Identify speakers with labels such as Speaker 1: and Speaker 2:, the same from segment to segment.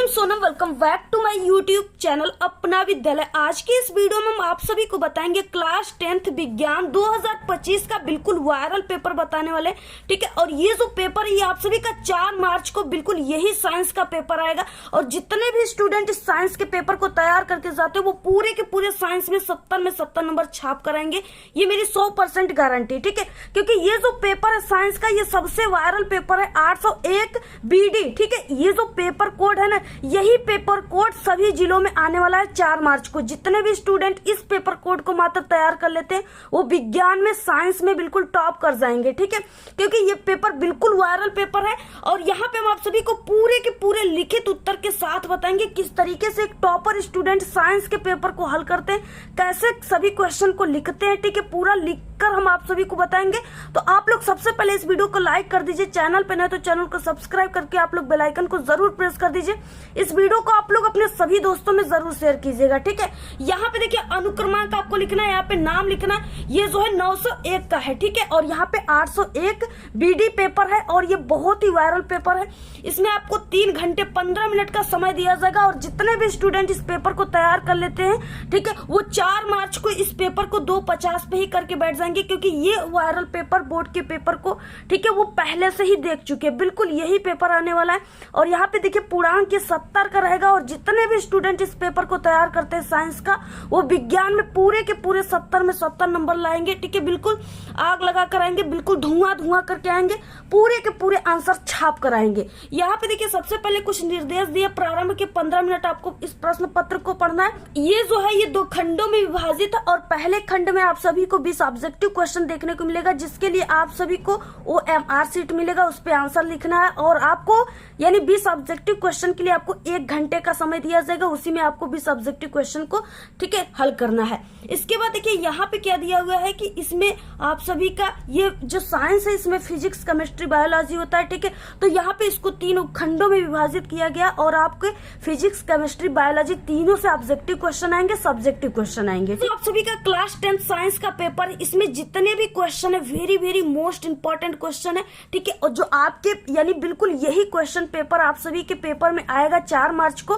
Speaker 1: M Sonam, welcome back to my YouTube channel Apna Vidyalaya. आज के इस वीडियो में हम आप सभी को बताएंगे क्लास 10th विज्ञान 2025 का बिल्कुल वायरल पेपर बताने वाले। ठीक है, और ये जो पेपर है ये आप सभी का 4 मार्च को बिल्कुल यही साइंस का पेपर आएगा। और जितने भी स्टूडेंट इस साइंस के पेपर को तैयार करके जाते हैं वो पूरे के पूरे साइंस में 70 नंबर छाप कराएंगे, ये मेरी 100% गारंटी। ठीक है, क्योंकि ये जो पेपर है साइंस का ये सबसे वायरल पेपर है 801 BD। ठीक है, ये जो पेपर कोड है ना, यही पेपर कोड सभी जिलों में आने वाला है 4 मार्च को। जितने भी स्टूडेंट इस पेपर कोड को मात्र तैयार कर लेते हैं वो विज्ञान में साइंस में बिल्कुल टॉप कर जाएंगे। ठीक है, क्योंकि ये पेपर बिल्कुल वायरल पेपर है और यहाँ पे हम आप सभी को पूरे के पूरे लिखित उत्तर के साथ बताएंगे किस तरीके से एक टॉपर स्टूडेंट साइंस के पेपर को हल करते हैं, कैसे सभी क्वेश्चन को लिखते हैं। ठीक है, पूरा लिखकर हम आप सभी को बताएंगे। तो आप लोग सबसे पहले इस वीडियो को लाइक कर दीजिए, चैनल पे नहीं तो चैनल को सब्सक्राइब करके आप लोग बेल आइकन को जरूर प्रेस कर दीजिए। इस वीडियो को आप लोग अपने सभी दोस्तों में जरूर शेयर कीजिएगा। ठीक है, यहाँ पे देखिए अनुक्रमांक आपको लिखना है, यहाँ पे नाम लिखना है। ये जो है 901 का है। ठीक है, और यहाँ पे 801 BD पेपर है और ये बहुत ही वायरल पेपर है। इसमें आपको 3 घंटे 15 मिनट का समय दिया जाएगा और जितने भी स्टूडेंट इस पेपर को तैयार कर लेते हैं, ठीक है, वो 4 मार्च को इस पेपर को 2:50 पे ही करके बैठ जाएंगे, क्योंकि ये वायरल पेपर बोर्ड के पेपर को, ठीक है, वो पहले से ही देख चुके हैं। बिल्कुल यही पेपर आने वाला है और यहाँ पे देखिए पूर्णांक ये 70 का रहेगा और जितने भी स्टूडेंट इस पेपर को तैयार करते हैं साइंस का, वो विज्ञान में पूरे के पूरे 70 में 70 नंबर लाएंगे। ठीक है, बिल्कुल आग लगा कर आएंगे, बिल्कुल धुआं करके आएंगे, पूरे के पूरे आंसर छाप कर आएंगे। यहाँ पे देखिए सबसे पहले कुछ निर्देश दिए, प्रारंभ के 15 मिनट आपको इस प्रश्न पत्र को पढ़ना है। ये जो है ये 2 खंडों में विभाजित है और पहले खंड में आप सभी को 20 ऑब्जेक्टिव क्वेश्चन देखने को मिलेगा, जिसके लिए आप सभी को OMR शीट मिलेगा, उस पर आंसर लिखना है। और आपको यानी 20 ऑब्जेक्टिव क्वेश्चन के लिए आपको 1 घंटे का समय दिया जाएगा, उसी में आपको 20 ऑब्जेक्टिव क्वेश्चन को, ठीक है, हल करना है। इसके बाद देखिए यहाँ पे क्या दिया हुआ है कि इसमें आप सभी का ये जो साइंस है इसमें फिजिक्स, केमिस्ट्री, बायोलॉजी होता है। ठीक है, तो यहाँ पे इसको 3 खंडों में विभाजित किया गया और आपके फिजिक्स, केमिस्ट्री, बायोलॉजी तीनों से ऑब्जेक्टिव क्वेश्चन आएंगे, सब्जेक्टिव क्वेश्चन आएंगे। तो आप सभी का क्लास 10 साइंस का पेपर, इसमें जितने भी क्वेश्चन है very very most important question है। ठीक है, और जो आपके यानी बिल्कुल यही क्वेश्चन पेपर आप सभी के पेपर में आएगा 4 मार्च को।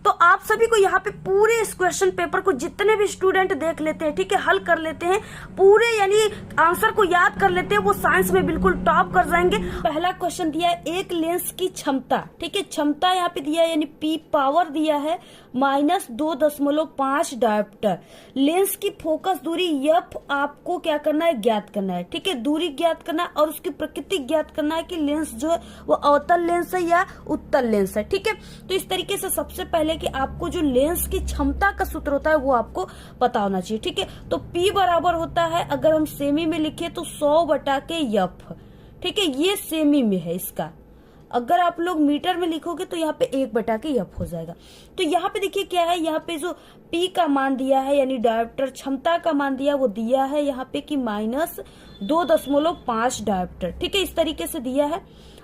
Speaker 1: तो आप सभी को यहाँ पे पूरे इस क्वेश्चन पेपर को जितने भी स्टूडेंट देख लेते हैं, ठीक है, हल कर लेते हैं, पूरे यानी आंसर को याद कर लेते हैं, वो साइंस में बिल्कुल टॉप कर जाएंगे। पहला क्वेश्चन दिया है एक लेंस की क्षमता। ठीक है, क्षमता यहाँ पे दिया है यानी P पावर दिया है -2.5 डायोप्टर। लेंस की फोकस दूरी F आपको क्या करना है, ज्ञात करना है। ठीक है, दूरी ज्ञात करना है और उसकी प्रकृति ज्ञात करना है कि लेंस जो है वो अवतल लेंस है या उत्तल लेंस है। ठीक है, तो इस तरीके से सबसे पहले कि आपको जो लेंस की क्षमता का सूत्र होता है वो आपको पता होना चाहिए। ठीक है, तो P बराबर होता है, अगर हम सेमी में लिखे तो 100/F। ठीक है, ये सेमी में है इसका। अगर आप लोग मीटर में लिखोगे तो यहाँ पे 1/F हो जाएगा। तो यहाँ पे देखिए क्या है, यहाँ पे जो P का मान दिया है यानी डायोप्टर क्षमता का मान दिया वो दिया है यहाँ पे कि -2.5 डायोप्टर। ठीक है, इस तरीके से दिया है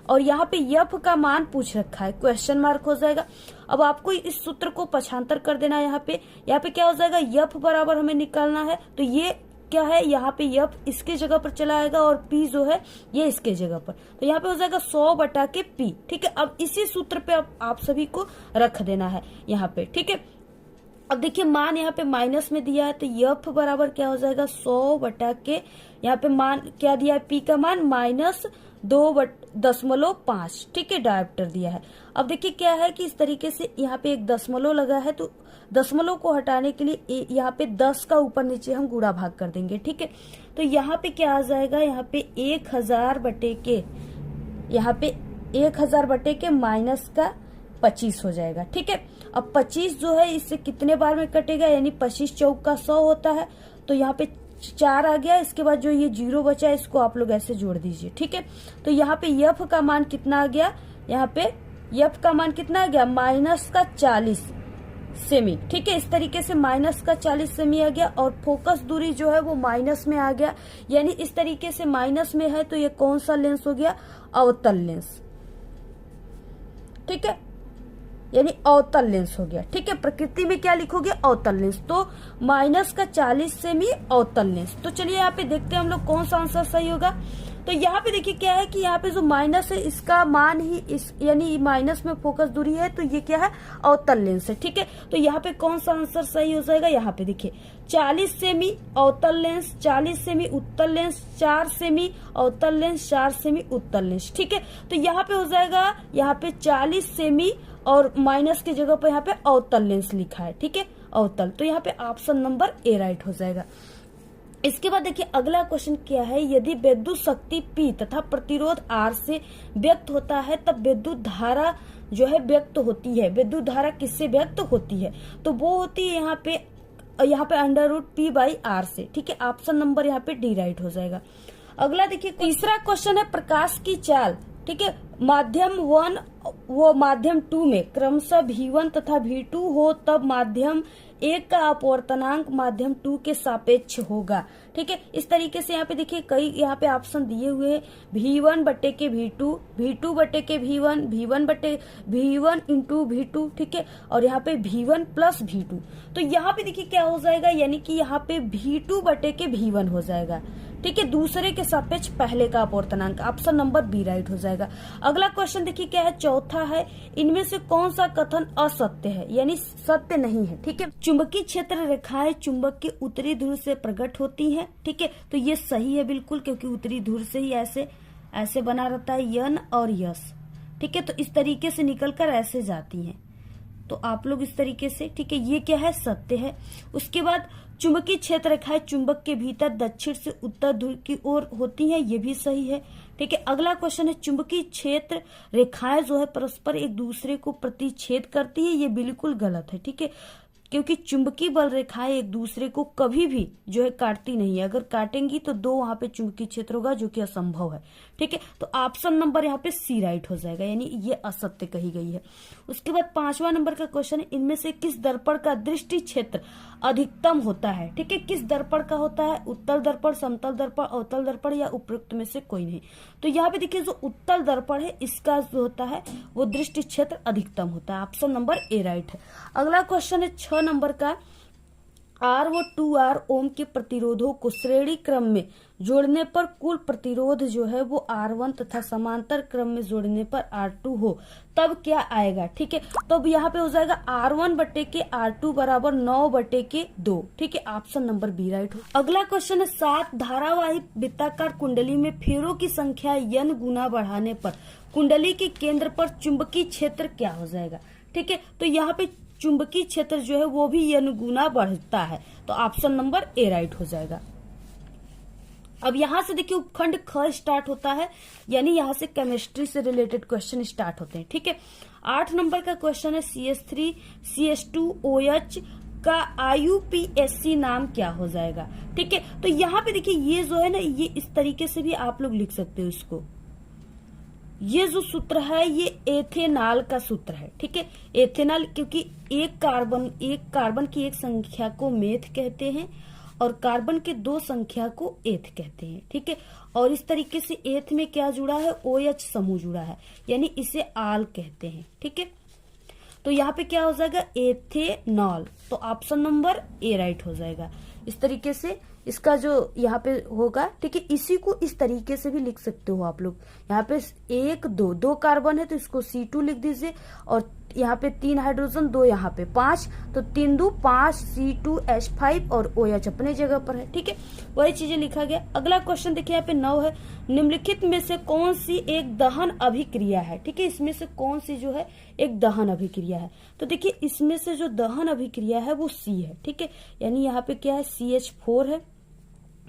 Speaker 1: और यहाँ पे F का मान पूछ रखा है, क्वेश्चन मार्क हो जाएगा। अब आपको इस सूत्र को पक्षांतर कर देना है। यहाँ पे क्या हो जाएगा, F बराबर हमें निकालना है, तो ये क्या है, यहाँ पे F इसके जगह पर चला आएगा और P जो है ये इसके जगह पर, तो यहाँ पे हो जाएगा 100/P। ठीक है, अब इसी सूत्र पे आप सभी को रख देना है यहाँ पे। ठीक है, अब देखिए मान यहाँ पे माइनस में दिया है तो F बराबर क्या हो जाएगा 100/, यहाँ पे मान क्या दिया है, P का मान -2.5। ठीक है, डायोप्टर दिया है। अब देखिए क्या है कि इस तरीके से यहाँ पे एक दशमलव लगा है, तो दशमलव को हटाने के लिए यहाँ पे 10 का ऊपर नीचे हम गुणा भाग कर देंगे। ठीक है, तो यहाँ पे क्या आ जाएगा, यहाँ पे 1000/के, यहाँ पे 1000/के -25 हो जाएगा। ठीक है, अब 25 जो है इससे कितने बार में कटेगा, यानी 25 चौक का 100 होता है, तो यहाँ पे 4 आ गया। इसके बाद जो ये 0 बचा है इसको आप लोग ऐसे जोड़ दीजिए। ठीक है, तो यहाँ पे F का मान कितना आ गया, यहाँ पे F का मान कितना आ गया, -40 सेमी। ठीक है, इस तरीके से -40 सेमी आ गया और फोकस दूरी जो है वो माइनस में आ गया, यानी इस तरीके से माइनस में है, तो ये कौन सा लेंस हो गया, अवतल लेंस। ठीक है, यानी अवतल लेंस हो गया। ठीक है, प्रकृति में क्या लिखोगे, अवतल लेंस, तो -40 सेमी अवतल लेंस। तो चलिए यहाँ पे देखते हैं हम लोग कौन सा आंसर सही होगा। तो यहाँ पे देखिए क्या है कि यहाँ पे जो माइनस है इसका मान ही इस यानी माइनस में फोकस दूरी है, तो ये क्या है, अवतल लेंस है। ठीक है, तो यहाँ पे कौन सा आंसर सही हो जाएगा, यहाँ पे देखिए 40 सेमी अवतल लेंस, 40 सेमी उत्तल लेंस, 4 सेमी अवतल लेंस, 4 सेमी उत्तल लेंस। ठीक है, तो यहाँ पे हो जाएगा, यहाँ पे 40 सेमी और माइनस की जगह पर यहाँ पे अवतल लेंस लिखा है। ठीक है, अवतल, तो यहाँ पे ऑप्शन नंबर ए राइट हो जाएगा। इसके बाद देखिए अगला क्वेश्चन क्या है, यदि विद्युत शक्ति P तथा प्रतिरोध R से व्यक्त होता है तब विद्युत धारा जो है व्यक्त होती है। विद्युत धारा किससे व्यक्त होती है, तो वो होती है यहाँ पे √P/R से। ठीक है, ऑप्शन नंबर यहाँ पे डी राइट हो जाएगा। अगला देखिए तीसरा क्वेश्चन है, प्रकाश की चाल, ठीक है, माध्यम 1 वो माध्यम 2 में क्रमशः V1 तथा V2 हो तब माध्यम 1 का अपवर्तनांक माध्यम 2 के सापेक्ष होगा। ठीक है, इस तरीके से यहाँ पे देखिए कई यहाँ पे ऑप्शन दिए हुए हैं, V1 बटे के V2, V2 बटे के V1, V1 इंटू V2। ठीक है, और यहाँ पे V1 प्लस V2, तो यहाँ पे देखिए क्या हो जाएगा, यानी कि यहाँ पे V2 बटे के V1 हो जाएगा। ठीक है, दूसरे के सापेक्ष पहले का अपवर्तनांक, ऑप्शन नंबर बी राइट हो जाएगा। अगला क्वेश्चन देखिए क्या है, चौथा है, इनमें से कौन सा कथन असत्य है, यानी सत्य नहीं है। ठीक है, चुंबकीय क्षेत्र रेखाएं चुंबक के उत्तरी ध्रुव से प्रकट होती हैं। ठीक है, तो ये सही है बिल्कुल, क्योंकि उत्तरी ध्रुव से ही ऐसे बना रहता है यन और यस। ठीक है, तो इस तरीके से निकलकर ऐसे जाती हैं, तो आप लोग इस तरीके से, ठीक है, ये क्या है, सत्य है। उसके बाद चुंबकीय क्षेत्र रेखाएं चुंबक के भीतर दक्षिण से उत्तर ध्रुव की ओर होती हैं, ये भी सही है। ठीक है, अगला क्वेश्चन है, चुंबकीय क्षेत्र रेखाएं जो है परस्पर एक दूसरे को प्रतिच्छेद करती है, ये बिल्कुल गलत है। ठीक है, क्योंकि चुंबकीय बल रेखाएं एक दूसरे को कभी भी जो है काटती नहीं है, अगर काटेंगी तो दो वहां पे चुंबकीय क्षेत्र होगा, जो कि असंभव है। ठीक है, तो ऑप्शन नंबर यहाँ पे सी राइट हो जाएगा, यानी ये असत्य कही गई है। उसके बाद 5वां नंबर का क्वेश्चन है, इनमें से किस दर्पण का दृष्टि क्षेत्र अधिकतम होता है। ठीक है, किस दर्पण का होता है, उत्तल दर्पण, समतल दर्पण, अवतल दर्पण या उपरोक्त में से कोई नहीं। तो यहाँ पे देखिए जो उत्तल दर्पण है इसका जो होता है वो दृष्टि क्षेत्र अधिकतम होता है, ऑप्शन नंबर ए राइट है। अगला क्वेश्चन है 6 नंबर का, R व 2R ओम के प्रतिरोधों को श्रेणी क्रम में जोड़ने पर कुल प्रतिरोध जो है वो R1 तथा समांतर क्रम में जोड़ने पर R2 हो तब क्या आएगा। ठीक है, तो अब यहाँ पे हो जाएगा R1 बटे के R2 बराबर 9 बटे के 2। ठीक है, ऑप्शन नंबर बी राइट हो। अगला क्वेश्चन है 7 धारावाही वृत्ताकार कुंडली में फेरों की संख्या n गुना बढ़ाने पर कुंडली के केंद्र पर चुंबकीय क्षेत्र क्या हो जाएगा। ठीक है, तो यहाँ पे चुंबकीय क्षेत्र जो है वो भी n गुना बढ़ता है, तो ऑप्शन नंबर ए राइट हो जाएगा। अब यहां से देखिए उपखंड ख स्टार्ट होता है, यानी यहां से केमिस्ट्री से रिलेटेड क्वेश्चन स्टार्ट होते हैं। ठीक है, 8 नंबर का क्वेश्चन है, CH3 CH2OH का IUPAC नाम क्या हो जाएगा। ठीक है, तो यहाँ पे देखिए ये जो है ना, ये इस तरीके से भी आप लोग लिख सकते हो इसको। ये जो सूत्र है ये एथेनॉल का सूत्र है। ठीक है, एथेनॉल, क्योंकि एक कार्बन की एक संख्या को मेथ कहते हैं और कार्बन के 2 संख्या को एथ कहते हैं। ठीक है, और इस तरीके से एथ में क्या जुड़ा है, OH समूह जुड़ा है, यानी इसे आल कहते हैं। ठीक है, तो यहाँ पे क्या हो जाएगा, एथेनॉल, तो ऑप्शन नंबर ए राइट हो जाएगा। इस तरीके से इसका जो यहाँ पे होगा। ठीक है, इसी को इस तरीके से भी लिख सकते हो आप लोग। यहाँ पे 1 2 कार्बन है तो इसको C2 लिख दीजिए, और यहाँ पे 3 हाइड्रोजन, 2 यहाँ पे 5, तो 3 2 5 C2H5 और OH अपने जगह पर है। ठीक है, वही चीजें लिखा गया। अगला क्वेश्चन देखिए यहाँ पे 9 है, निम्नलिखित में से कौन सी एक दहन अभिक्रिया है। ठीक है, इसमें से कौन सी जो है एक दहन अभिक्रिया है, तो देखिए इसमें से जो दहन अभिक्रिया है वो C है। ठीक है, यानी यहाँ पे क्या है, CH4 है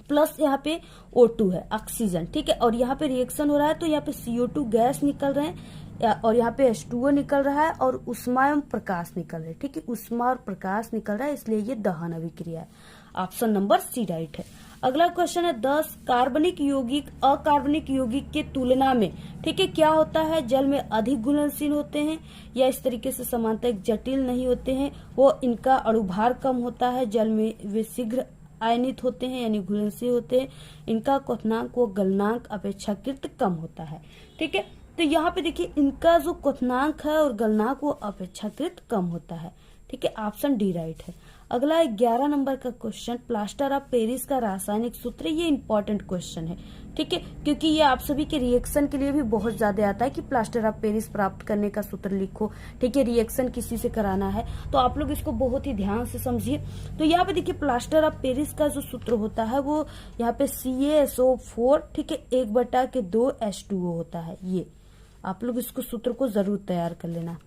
Speaker 1: प्लस यहाँ पे O2 है, ऑक्सीजन। ठीक है, और यहाँ पे रिएक्शन हो रहा है तो यहाँ पे CO2 गैस निकल रहे हैं और यहाँ पे H2O निकल रहा है और उष्मा एवं प्रकाश निकल रहे हैं। ठीक है, उष्मा और प्रकाश निकल रहा है, इसलिए ये दहन अभिक्रिया है, ऑप्शन नंबर सी राइट है। अगला क्वेश्चन है 10, कार्बनिक यौगिक अकार्बनिक यौगिक के तुलना में, ठीक है, क्या होता है, जल में अधिक घुलनशील होते हैं या इस तरीके से समांतरिक जटिल नहीं होते हैं, वो इनका अणुभार कम होता है, जल में वे शीघ्र आयनित होते हैं यानी घुलनशील होते हैं, इनका क्वथनांक व गलनांक अपेक्षाकृत कम होता है। ठीक है, तो यहाँ पे देखिए इनका जो क्वथनांक है और गलनांक वो अपेक्षाकृत कम होता है। ठीक है, ऑप्शन डी राइट है। अगला 11 नंबर का क्वेश्चन, प्लास्टर ऑफ पेरिस का रासायनिक सूत्र। ये इंपॉर्टेंट क्वेश्चन है, ठीक है, क्योंकि ये आप सभी के रिएक्शन के लिए भी बहुत ज्यादा आता है कि प्लास्टर ऑफ पेरिस प्राप्त करने का सूत्र लिखो, ठीक है, रिएक्शन किसी से कराना है तो आप लोग इसको बहुत ही ध्यान से समझिए। तो यहाँ पे देखिए प्लास्टर ऑफ पेरिस का जो सूत्र होता है वो यहाँ पे CaSO4, ठीक है, 1/2 H2O होता है। ये आप लोग इसको सूत्र को जरूर तैयार कर लेना।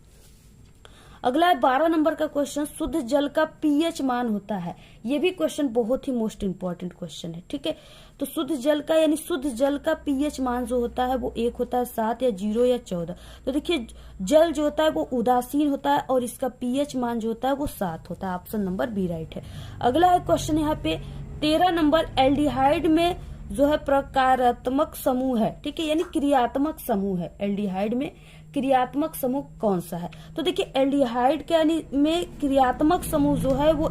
Speaker 1: अगला है 12 नंबर का क्वेश्चन, शुद्ध जल का पीएच मान होता है। ये भी क्वेश्चन बहुत ही मोस्ट इंपॉर्टेंट क्वेश्चन है, ठीक है। तो शुद्ध जल का यानी शुद्ध जल का पीएच मान जो होता है वो 1 होता है, 7 या 0 या 14। तो देखिए जल जो होता है वो उदासीन होता है और इसका पीएच मान जो होता है वो 7 होता है। ऑप्शन नंबर बी राइट है। अगला है क्वेश्चन यहाँ पे 13 नंबर, एल्डिहाइड में जो है प्रकारात्मक समूह है, ठीक है, यानी क्रियात्मक समूह है। एल्डिहाइड में क्रियात्मक समूह कौन सा है? तो देखिए एल्डिहाइड के यानी में क्रियात्मक समूह जो है वो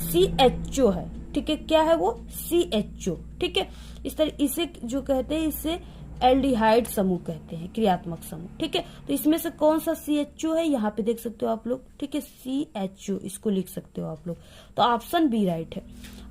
Speaker 1: CHO है, ठीक है, क्या है वो CHO, ठीक है। इस तरह इसे जो कहते हैं इसे एल्डिहाइड समूह कहते हैं, क्रियात्मक समूह, ठीक है। तो इसमें से कौन सा CHO है, यहाँ पे देख सकते हो आप लोग, ठीक है, CHO इसको लिख सकते हो आप लोग। तो ऑप्शन बी राइट है।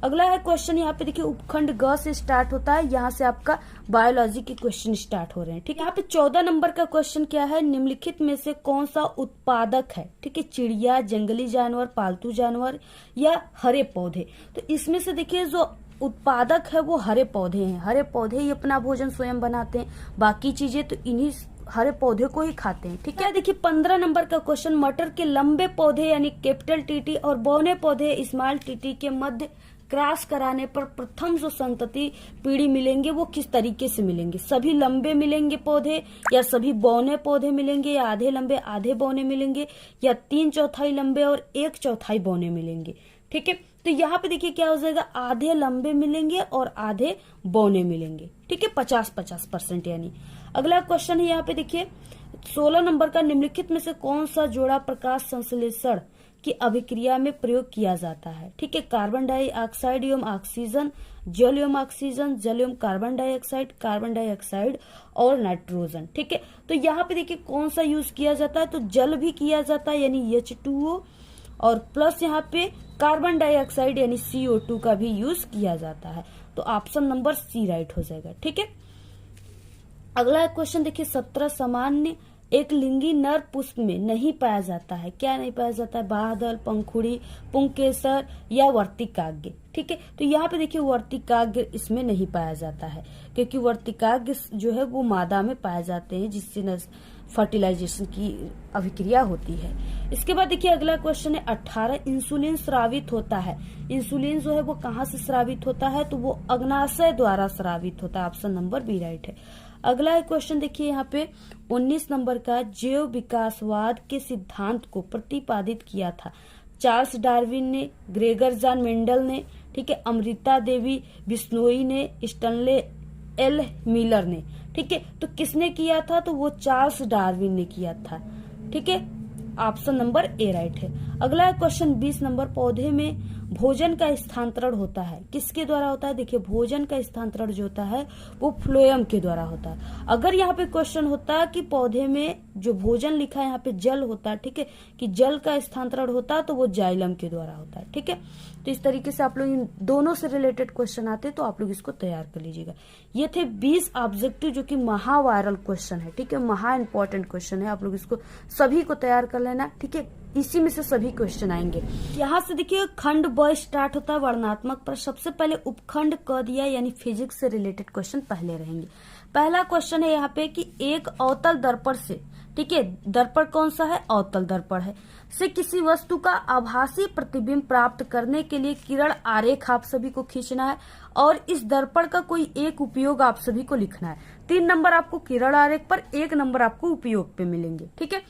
Speaker 1: अगला है क्वेश्चन यहाँ पे देखिए उपखंड ग से स्टार्ट होता है, यहाँ से आपका बायोलॉजी के क्वेश्चन स्टार्ट हो रहे हैं, ठीक है। यहाँ पे 14 नंबर का क्वेश्चन क्या है, निम्नलिखित में से कौन सा उत्पादक है, ठीक है, चिड़िया, जंगली जानवर, पालतू जानवर या हरे पौधे। तो इसमें से देखिए जो उत्पादक है वो हरे पौधे हैं। हरे पौधे ही अपना भोजन स्वयं बनाते हैं, बाकी चीजें तो इन्हीं हरे पौधे को ही खाते हैं, ठीक है। देखिए 15 नंबर का क्वेश्चन, मटर के लंबे पौधे यानी कैपिटल TT और बौने पौधे स्मॉल TT के मध्य क्रॉस कराने पर प्रथम जो संतति पीढ़ी मिलेंगे वो किस तरीके से मिलेंगे? सभी लंबे मिलेंगे पौधे या सभी बौने पौधे मिलेंगे या आधे लंबे आधे बौने मिलेंगे या 3/4 लंबे और 1/4 बौने मिलेंगे, ठीक है। तो यहाँ पे देखिए क्या हो जाएगा, आधे लंबे मिलेंगे और आधे बौने मिलेंगे, ठीक है, 50-50% यानी। अगला क्वेश्चन है यहाँ पे देखिए 16 नंबर का, निम्नलिखित में से कौन सा जोड़ा प्रकाश संश्लेषण की अभिक्रिया में प्रयोग किया जाता है, ठीक है। कार्बन डाइऑक्साइड एवं ऑक्सीजन, जल एवं ऑक्सीजन, जल एवं कार्बन डाइऑक्साइड और नाइट्रोजन, ठीक है। तो यहाँ पे देखिए कौन सा यूज किया जाता है, तो जल भी किया जाता है यानी H2O और प्लस यहाँ पे कार्बन डाइऑक्साइड यानी CO2 का भी यूज किया जाता है। तो ऑप्शन नंबर सी राइट हो जाएगा, ठीक है। अगला क्वेश्चन देखिए 17, सामान्य एक लिंगी नर पुष्प में नहीं पाया जाता है। क्या नहीं पाया जाता है? बादल, पंखुड़ी, पुंकेसर या वर्तिकाग्य, ठीक है। तो यहाँ पे देखिए वर्तिकाग्य इसमें नहीं पाया जाता है क्योंकि वर्तिकाग्य जो है वो मादा में पाए जाते हैं जिससे फर्टिलाइजेशन की अभिक्रिया होती है। इसके बाद देखिए अगला क्वेश्चन है 18, इंसुलिन स्रावित होता है। इंसुलिन जो है वो कहाँ से स्रावित होता है? तो वो अग्नाशय द्वारा स्रावित होता है। ऑप्शन नंबर बी राइट है। अगला क्वेश्चन देखिए यहाँ पे 19 नंबर का, जैव विकासवाद के सिद्धांत को प्रतिपादित किया था चार्ल्स डार्विन ने, ग्रेगर जॉन मेंडल ने, ठीक है, अमृता देवी बिश्नोई ने, स्टैनले एल मिलर ने, ठीक है। तो किसने किया था? तो वो चार्ल्स डार्विन ने किया था, ठीक है। ऑप्शन नंबर ए राइट है। अगला क्वेश्चन 20 नंबर, पौधे में भोजन का स्थानांतरण होता है, किसके द्वारा होता है? देखिए भोजन का स्थानांतरण जो होता है वो फ्लोएम के द्वारा होता है। अगर यहाँ पे क्वेश्चन होता है कि पौधे में जो भोजन लिखा है यहाँ पे जल होता है, ठीक है, कि जल का स्थानांतरण होता है तो वो जाइलम के द्वारा होता है, ठीक है। तो इस तरीके से आप लोग इन दोनों से रिलेटेड क्वेश्चन आते हैं तो आप लोग इसको तैयार कर लीजिएगा। ये थे 20 ऑब्जेक्टिव जो कि महा वायरल क्वेश्चन है, ठीक है, महा इंपॉर्टेंट क्वेश्चन है। आप लोग इसको सभी को तैयार कर लेना, ठीक है। इसी में से सभी क्वेश्चन आएंगे। यहाँ से देखिए खंड ब स्टार्ट होता है वर्णनात्मक पर। सबसे पहले उपखंड क दिया यानी फिजिक्स से रिलेटेड क्वेश्चन पहले रहेंगे। पहला क्वेश्चन है यहाँ पे कि एक अवतल दर्पण से, ठीक है, दर्पण कौन सा है? अवतल दर्पण है, से किसी वस्तु का आभासी प्रतिबिंब प्राप्त करने के लिए किरण आरेख आप सभी को खींचना है और इस दर्पण का कोई एक उपयोग आप सभी को लिखना है। 3 नंबर आपको किरण आरेख पर, 1 नंबर आपको उपयोग पे मिलेंगे, ठीक है।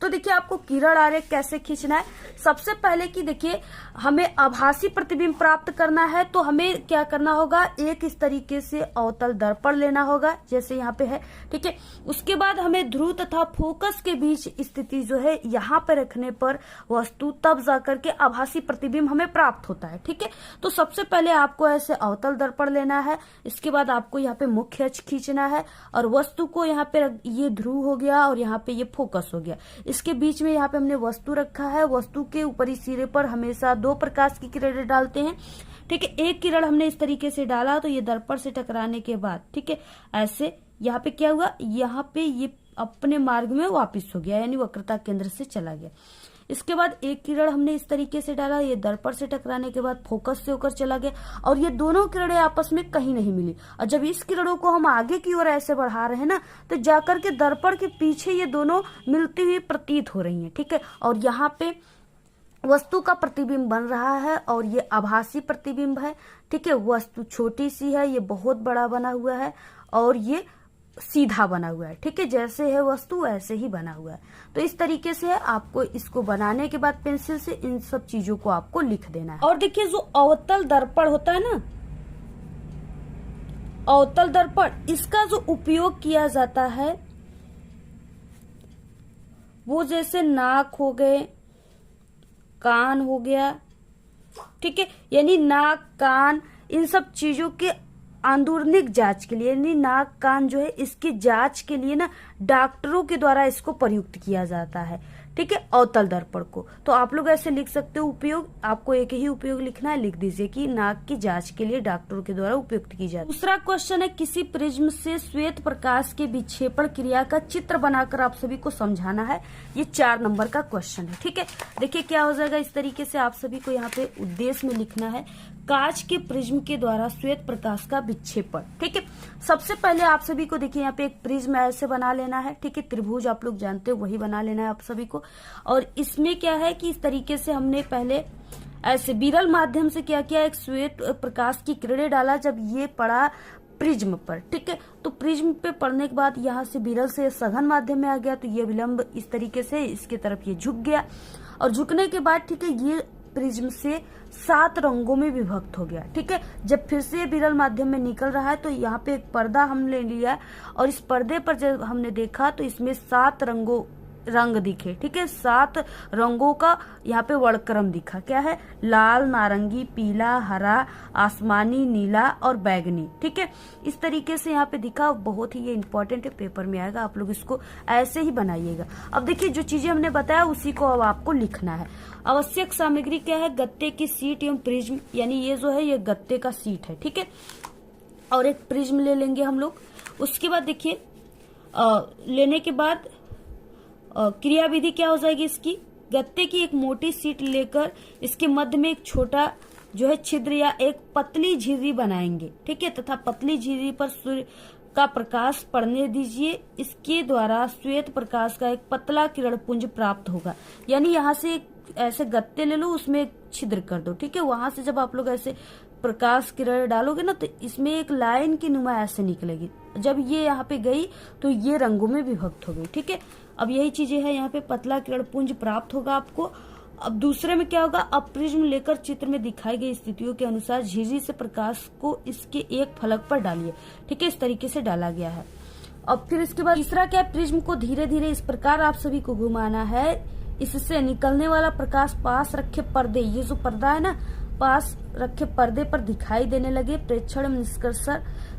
Speaker 1: तो देखिए आपको किरण आरेख कैसे खींचना है। सबसे पहले कि देखिए हमें आभासी प्रतिबिंब प्राप्त करना है तो हमें क्या करना होगा, एक इस तरीके से अवतल दर्पण लेना होगा जैसे यहाँ पे है, ठीक है। उसके बाद हमें ध्रुव तथा फोकस के बीच स्थिति जो है यहाँ पे रखने पर वस्तु तब जाकर के आभासी प्रतिबिंब हमें प्राप्त होता है, ठीक है। तो सबसे पहले आपको ऐसे अवतल दर्पण लेना है, इसके बाद आपको यहाँ पे मुख्य अक्ष खींचना है और वस्तु को यहाँ पे ये ध्रुव हो गया और यहाँ पे ये फोकस हो गया। इसके बीच में यहाँ पे हमने वस्तु रखा है। वस्तु के ऊपरी सिरे पर हमेशा 2 प्रकाश की किरणें डालते हैं, ठीक है। एक किरण हमने इस तरीके से डाला तो ये दर्पण से टकराने के बाद, ठीक है, ऐसे यहाँ पे क्या हुआ, यहाँ पे ये अपने मार्ग में वापस हो गया, यानी वक्रता केंद्र से चला गया। इसके बाद एक किरण हमने इस तरीके से डाला, ये दर्पण से टकराने के बाद फोकस से होकर चला गया और ये दोनों किरणें आपस में कहीं नहीं मिली। और जब इस किरणों को हम आगे की ओर ऐसे बढ़ा रहे हैं ना, तो जाकर के दर्पण के पीछे ये दोनों मिलती हुई प्रतीत हो रही हैं, ठीक है। और यहाँ पे वस्तु का प्रतिबिंब बन रहा है और ये आभासी प्रतिबिंब है, ठीक है। वस्तु छोटी सी है, ये बहुत बड़ा बना हुआ है और ये सीधा बना हुआ है, ठीक है। जैसे है वस्तु वैसे ही बना हुआ है। तो इस तरीके से आपको इसको बनाने के बाद पेंसिल से इन सब चीजों को आपको लिख देना है। और देखिए जो अवतल दर्पण होता है ना, अवतल दर्पण, इसका जो उपयोग किया जाता है वो जैसे नाक हो गए, कान हो गया, ठीक है, यानी नाक कान इन सब चीजों के आंदोलनिक जांच के लिए, यानी नाक कान जो है इसकी जांच के लिए ना डॉक्टरों के द्वारा इसको प्रयुक्त किया जाता है, ठीक है, अवतल दर्पण को। तो आप लोग ऐसे लिख सकते हो उपयोग, आपको एक ही उपयोग लिखना है, लिख दीजिए कि नाक की जांच के लिए डॉक्टरों के द्वारा उपयुक्त की जाती है। दूसरा क्वेश्चन है, किसी प्रिज्म से श्वेत प्रकाश के विक्षेपण क्रिया का चित्र बनाकर आप सभी को समझाना है। ये 4 नंबर का क्वेश्चन है, ठीक है। देखिए क्या हो जाएगा, इस तरीके से आप सभी को यहाँ पे उद्देश्य में लिखना है, कांच के प्रिज्म के द्वारा श्वेत प्रकाश का विक्षेपण, ठीक है। सबसे पहले आप सभी को देखिए यहाँ पे एक प्रिज्म ऐसे बना लेना है, ठीक है, त्रिभुज आप लोग जानते हो वही बना लेना है आप सभी को। और इसमें क्या है कि इस तरीके से हमने पहले ऐसे विरल माध्यम से क्या किया, एक श्वेत प्रकाश की किरणें डाला जब ये पड़ा प्रिज्म पर, ठीक है। तो प्रिज्म पे पड़ने के बाद यहाँ से विरल से सघन माध्यम में आ गया, तो ये विलंब इस तरीके से इसके तरफ ये झुक गया और झुकने के बाद, ठीक है, ये प्रिज्म से 7 रंगों में विभक्त हो गया, ठीक है। जब फिर से विरल माध्यम में निकल रहा है तो यहाँ पे एक पर्दा हमने लिया और इस पर्दे पर जब हमने देखा तो इसमें 7 रंग दिखे, ठीक है। 7 रंगों का यहाँ पे वर्णक्रम दिखा, क्या है, लाल, नारंगी, पीला, हरा, आसमानी, नीला और बैगनी, ठीक है। इस तरीके से यहाँ पे दिखा, बहुत ही ये इंपॉर्टेंट है, पेपर में आएगा, आप लोग इसको ऐसे ही बनाइएगा। अब देखिए जो चीजें हमने बताया उसी को अब आपको लिखना है। आवश्यक सामग्री क्या है, गत्ते की सीट एवं प्रिज्म, यानी ये जो है ये गत्ते का सीट है, ठीक है। और एक प्रिज्म ले लेंगे हम लोग। उसके बाद देखिए लेने के बाद क्रिया विधि क्या हो जाएगी इसकी, गत्ते की एक मोटी सीट लेकर इसके मध्य में एक छोटा जो है छिद्र या एक पतली झिर्री बनाएंगे, ठीक है, तथा पतली झिर्री पर सूर्य का प्रकाश पड़ने दीजिए। इसके द्वारा श्वेत प्रकाश का एक पतला किरण पुंज प्राप्त होगा। यानी यहाँ से ऐसे गत्ते ले लो, उसमें एक छिद्र कर दो, ठीक है। वहां से जब आप लोग ऐसे प्रकाश किरण डालोगे ना तो इसमें एक लाइन की नुमा ऐसे निकलेगी। जब ये यहाँ पे गई तो ये रंगों में विभक्त हो गई, ठीक है। अब यही चीजें है, यहाँ पे पतला किरण पुंज प्राप्त होगा आपको। अब दूसरे में क्या होगा, अब प्रिज्म लेकर चित्र में दिखाई गई स्थितियों के अनुसार झिर्री से प्रकाश को इसके एक फलक पर डालिए, ठीक है, इस तरीके से डाला गया है। अब फिर इसके बाद तीसरा क्या है, प्रिज्म को धीरे धीरे इस प्रकार आप सभी को घुमाना है, इससे निकलने वाला प्रकाश पास रखे पर्दे, ये जो पर्दा है ना, पास रखे पर्दे पर दिखाई देने लगे। प्रेक्षण में निष्कर्ष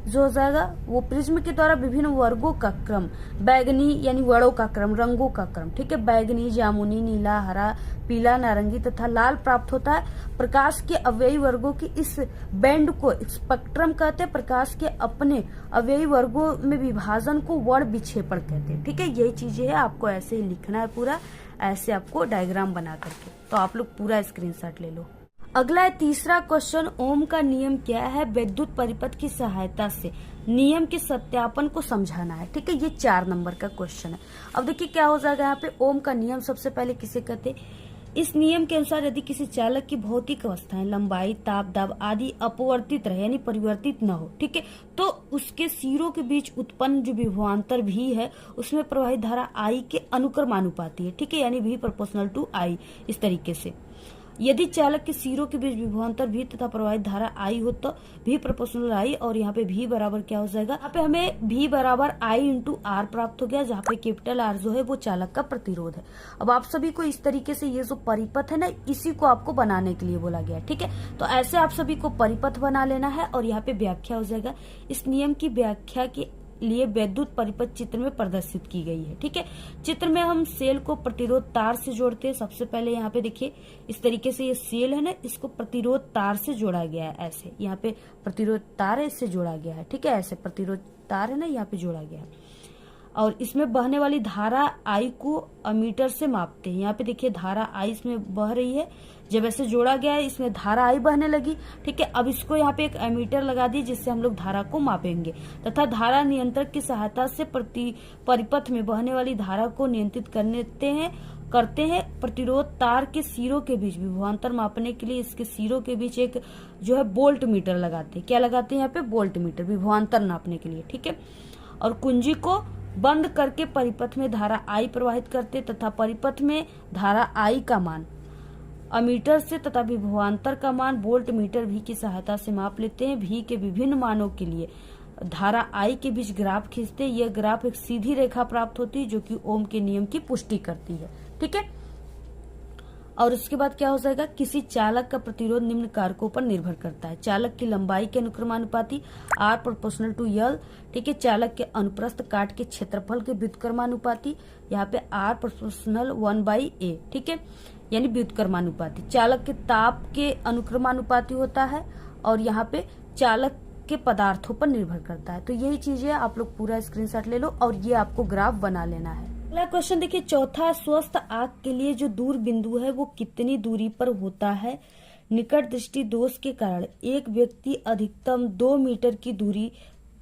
Speaker 1: जो हो जाएगा वो प्रिज्म के द्वारा विभिन्न वर्गों का क्रम, बैगनी यानी वर्णों का क्रम, रंगों का क्रम, ठीक है, बैगनी, जामुनी, नीला, हरा, पीला, नारंगी तथा लाल प्राप्त होता है। प्रकाश के अवयवी वर्गों की इस बैंड को स्पेक्ट्रम कहते हैं। प्रकाश के अपने अवयवी वर्गों में विभाजन को वर्ण विक्षेपण कहते हैं, ठीक है। यही चीजें है, आपको ऐसे ही लिखना है पूरा, ऐसे आपको डायग्राम बना करके। तो आप लोग पूरा स्क्रीनशॉट ले लो। अगला है तीसरा क्वेश्चन, ओम का नियम क्या है, विद्युत परिपथ की सहायता से नियम के सत्यापन को समझाना है, ठीक है। ये 4 नंबर का क्वेश्चन है। अब देखिए क्या हो जाएगा यहाँ पे, ओम का नियम सबसे पहले किसे कहते हैं, इस नियम के अनुसार यदि किसी चालक की भौतिक अवस्थाएं, लंबाई, ताप, दाब आदि अपवर्तित रहे यानी परिवर्तित न हो, ठीक है, तो उसके सिरों के बीच उत्पन्न जो विभवांतर भी है उसमें प्रवाहित धारा आई के अनुक्रमानुपाती है, ठीक है, यानी V प्रोपोर्शनल टू I। इस तरीके से यदि चालक के सिरों के बीच विभवांतर V तथा प्रवाहित धारा I हो तो V प्रोपोर्शनल I, और यहाँ पे V बराबर क्या हो जाएगा, यहाँ पे हमें V बराबर I इंटू R प्राप्त हो गया, जहाँ पे कैपिटल R जो है वो चालक का प्रतिरोध है। अब आप सभी को इस तरीके से ये जो परिपथ है ना, इसी को आपको बनाने के लिए बोला गया, ठीक है। तो ऐसे आप सभी को परिपथ बना लेना है और यहाँ पे व्याख्या हो जाएगा। इस नियम की व्याख्या के लिए वैद्युत परिपथ चित्र में प्रदर्शित की गई है। ठीक है, चित्र में हम सेल को प्रतिरोध तार से जोड़ते हैं। सबसे पहले यहाँ पे देखिए इस तरीके से ये सेल है ना, इसको प्रतिरोध तार से जोड़ा गया है। ऐसे यहाँ पे प्रतिरोध तार है, इससे जोड़ा गया है। ठीक है, ऐसे प्रतिरोध तार है ना, यहाँ पे जोड़ा गया है। और इसमें बहने वाली धारा आई को अमीटर से मापते हैं। यहाँ पे देखिए धारा आई इसमें बह रही है, जब ऐसे जोड़ा गया है इसमें धारा आई बहने लगी। ठीक है, अब इसको यहाँ पे एक एमीटर लगा दी जिससे हम लोग धारा को मापेंगे तथा धारा नियंत्रक की सहायता से परिपथ में बहने वाली धारा को नियंत्रित करते हैं। प्रतिरोध तार के सिरों के बीच विभवांतर मापने के लिए इसके सिरों के बीच एक जो है वोल्ट मीटर लगाते हैं। क्या लगाते हैं यहाँ पे? वोल्ट मीटर, विभवांतर नापने के लिए। ठीक है, और कुंजी को बंद करके परिपथ में धारा आई प्रवाहित करते तथा परिपथ में धारा आई का मान अमीटर से तथा विभवांतर का मान वोल्ट मीटर भी की सहायता से माप लेते हैं। भी के विभिन्न मानों के लिए धारा आई के बीच ग्राफ खींचते हैं। यह ग्राफ एक सीधी रेखा प्राप्त होती है जो कि ओम के नियम की पुष्टि करती है। ठीक है, और उसके बाद क्या हो जाएगा? किसी चालक का प्रतिरोध निम्न कारकों पर निर्भर करता है। चालक की लंबाई के अनुक्रमानुपाती R प्रोपोर्शनल टू L। ठीक है, चालक के अनुप्रस्थ काट के क्षेत्रफल के व्युत्क्रमानुपाती, यहाँ पे R प्रोपोर्शनल 1/A। ठीक है, यानी व्युत्क्रमानुपाती। चालक के ताप के अनुक्रमानुपाती होता है और यहाँ पे चालक के पदार्थों पर निर्भर करता है। तो यही चीजें आप लोग पूरा स्क्रीनशॉट ले लो और ये आपको ग्राफ बना लेना है। अगला क्वेश्चन देखिए, चौथा, स्वस्थ आंख के लिए जो दूर बिंदु है वो कितनी दूरी पर होता है? निकट दृष्टि दोष के कारण एक व्यक्ति अधिकतम 2 मीटर की दूरी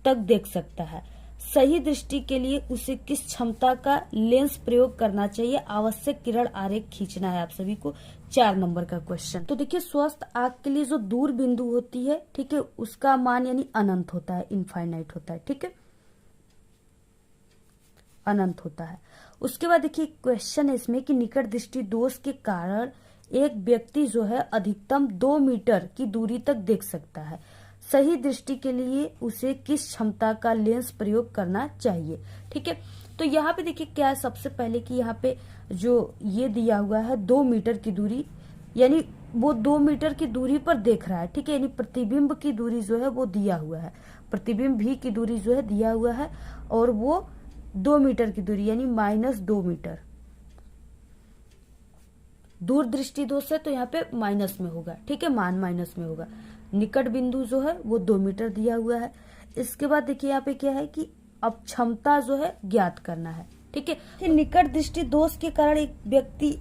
Speaker 1: तक देख सकता है। सही दृष्टि के लिए उसे किस क्षमता का लेंस प्रयोग करना चाहिए? आवश्यक किरण आरेख खींचना है आप सभी को। 4 नंबर का क्वेश्चन। तो देखिए, स्वस्थ आंख के लिए जो दूर बिंदु होती है, ठीक है, उसका मान यानी अनंत होता है, इनफाइनाइट होता है। ठीक है, अनंत होता है। उसके बाद देखिए क्वेश्चन है इसमें कि निकट दृष्टि दोष के कारण एक व्यक्ति जो है अधिकतम 2 मीटर की दूरी तक देख सकता है। सही दृष्टि के लिए उसे किस क्षमता का लेंस प्रयोग करना चाहिए? ठीक है, तो यहाँ पे देखिए क्या है, सबसे पहले कि यहाँ पे जो ये दिया हुआ है 2 मीटर की दूरी, यानी वो 2 मीटर की दूरी पर देख रहा है। ठीक है, यानी प्रतिबिंब की दूरी जो है वो दिया हुआ है, प्रतिबिंब भी की दूरी जो है दिया हुआ है और वो 2 मीटर की दूरी यानी -2 मीटर। दूर दृष्टि दोष है तो यहाँ पे माइनस में होगा। ठीक है, मान माइनस में होगा। निकट बिंदु जो है वो 2 मीटर दिया हुआ है। इसके बाद देखिए यहाँ पे क्या है कि अब क्षमता जो है ज्ञात करना है। ठीक है, निकट दृष्टि दोष के कारण एक व्यक्ति